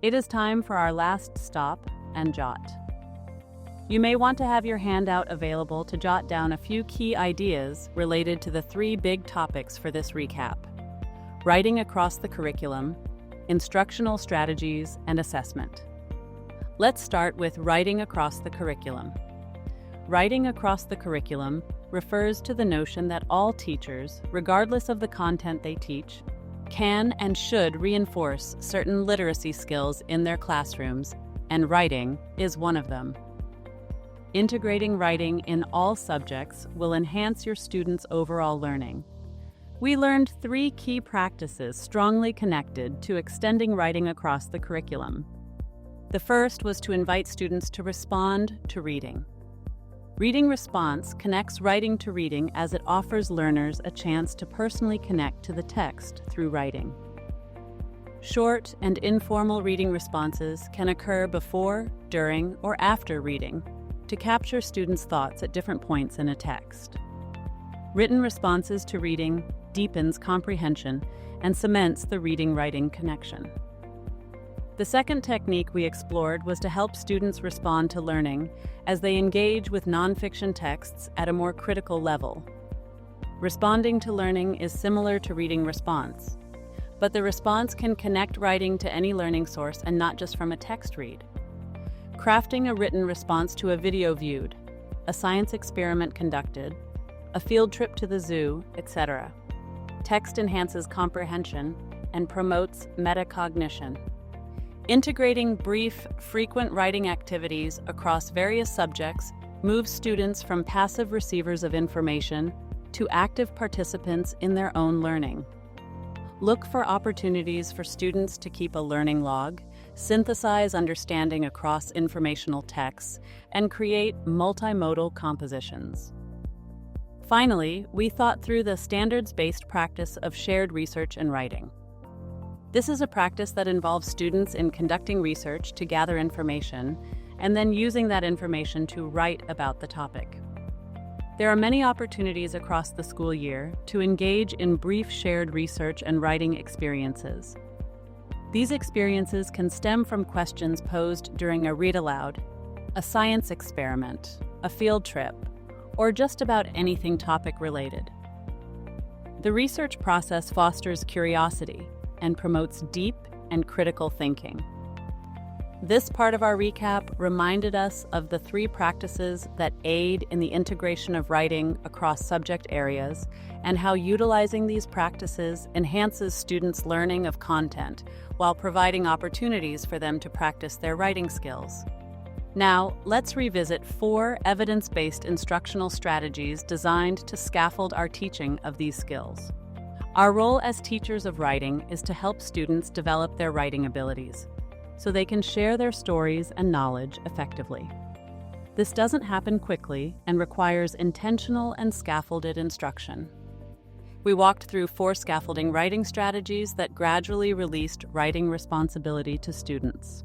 It is time for our last stop and jot. You may want to have your handout available to jot down a few key ideas related to the three big topics for this recap: writing across the curriculum, instructional strategies, and assessment. Let's start with writing across the curriculum. Writing across the curriculum refers to the notion that all teachers, regardless of the content they teach, can and should reinforce certain literacy skills in their classrooms, and writing is one of them. Integrating writing in all subjects will enhance your students' overall learning. We learned three key practices strongly connected to extending writing across the curriculum. The first was to invite students to respond to reading. Reading response connects writing to reading as it offers learners a chance to personally connect to the text through writing. Short and informal reading responses can occur before, during, or after reading to capture students' thoughts at different points in a text. Written responses to reading deepens comprehension and cements the reading-writing connection. The second technique we explored was to help students respond to learning as they engage with nonfiction texts at a more critical level. Responding to learning is similar to reading response, but the response can connect writing to any learning source and not just from a text read. Crafting a written response to a video viewed, a science experiment conducted, a field trip to the zoo, etc. Text enhances comprehension and promotes metacognition. Integrating brief, frequent writing activities across various subjects moves students from passive receivers of information to active participants in their own learning. Look for opportunities for students to keep a learning log, synthesize understanding across informational texts, and create multimodal compositions. Finally, we thought through the standards-based practice of shared research and writing. This is a practice that involves students in conducting research to gather information and then using that information to write about the topic. There are many opportunities across the school year to engage in brief shared research and writing experiences. These experiences can stem from questions posed during a read-aloud, a science experiment, a field trip, or just about anything topic-related. The research process fosters curiosity and promotes deep and critical thinking. This part of our recap reminded us of the three practices that aid in the integration of writing across subject areas and how utilizing these practices enhances students' learning of content while providing opportunities for them to practice their writing skills. Now, let's revisit 4 evidence-based instructional strategies designed to scaffold our teaching of these skills. Our role as teachers of writing is to help students develop their writing abilities so they can share their stories and knowledge effectively. This doesn't happen quickly and requires intentional and scaffolded instruction. We walked through 4 scaffolding writing strategies that gradually released writing responsibility to students.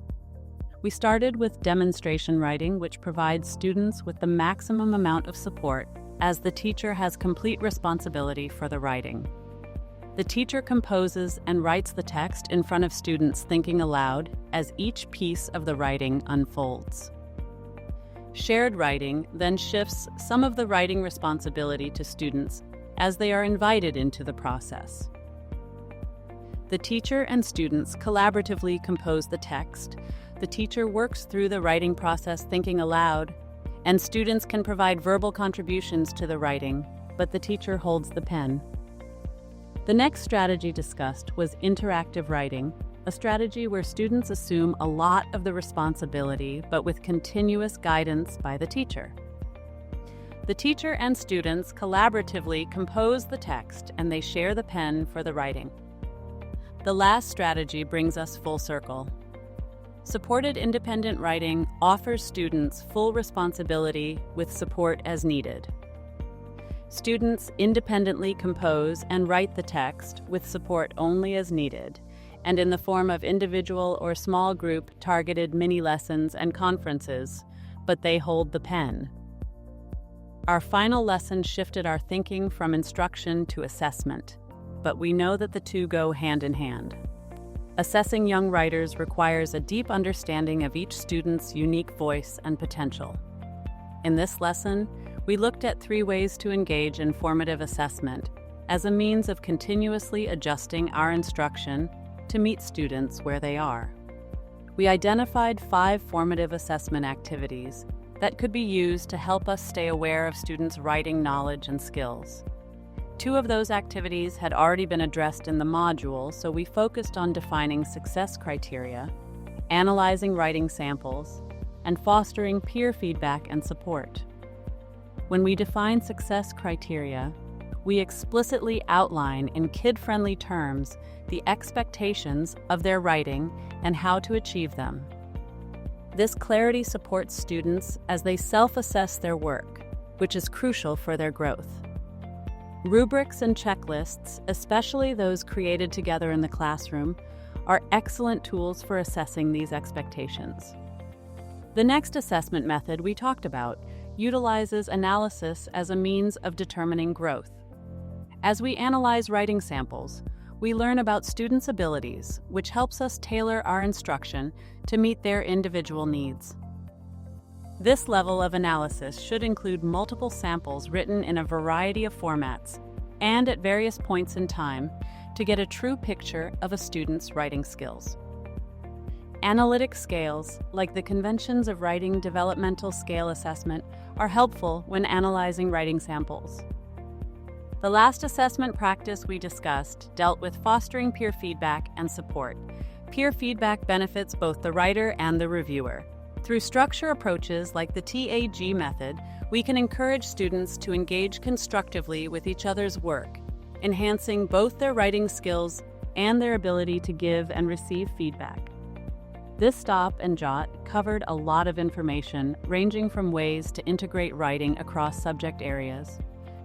We started with demonstration writing, which provides students with the maximum amount of support as the teacher has complete responsibility for the writing. The teacher composes and writes the text in front of students thinking aloud as each piece of the writing unfolds. Shared writing then shifts some of the writing responsibility to students as they are invited into the process. The teacher and students collaboratively compose the text. The teacher works through the writing process thinking aloud, and students can provide verbal contributions to the writing, but the teacher holds the pen. The next strategy discussed was interactive writing, a strategy where students assume a lot of the responsibility, but with continuous guidance by the teacher. The teacher and students collaboratively compose the text and they share the pen for the writing. The last strategy brings us full circle. Supported independent writing offers students full responsibility with support as needed. Students independently compose and write the text with support only as needed, and in the form of individual or small group targeted mini lessons and conferences, but they hold the pen. Our final lesson shifted our thinking from instruction to assessment, but we know that the two go hand in hand. Assessing young writers requires a deep understanding of each student's unique voice and potential. In this lesson, we looked at 3 ways to engage in formative assessment as a means of continuously adjusting our instruction to meet students where they are. We identified 5 formative assessment activities that could be used to help us stay aware of students' writing knowledge and skills. 2 of those activities had already been addressed in the module, so we focused on defining success criteria, analyzing writing samples, and fostering peer feedback and support. When we define success criteria, we explicitly outline in kid-friendly terms the expectations of their writing and how to achieve them. This clarity supports students as they self-assess their work, which is crucial for their growth. Rubrics and checklists, especially those created together in the classroom, are excellent tools for assessing these expectations. The next assessment method we talked about utilizes analysis as a means of determining growth. As we analyze writing samples, we learn about students' abilities, which helps us tailor our instruction to meet their individual needs. This level of analysis should include multiple samples written in a variety of formats and at various points in time to get a true picture of a student's writing skills. Analytic scales, like the conventions of writing developmental scale assessment, are helpful when analyzing writing samples. The last assessment practice we discussed dealt with fostering peer feedback and support. Peer feedback benefits both the writer and the reviewer. Through structure approaches like the TAG method, we can encourage students to engage constructively with each other's work, enhancing both their writing skills and their ability to give and receive feedback. This Stop and Jot covered a lot of information ranging from ways to integrate writing across subject areas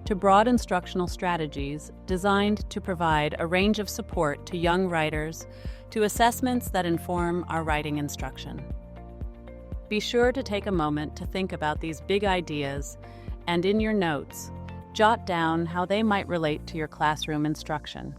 to broad instructional strategies designed to provide a range of support to young writers to assessments that inform our writing instruction. Be sure to take a moment to think about these big ideas and in your notes, jot down how they might relate to your classroom instruction.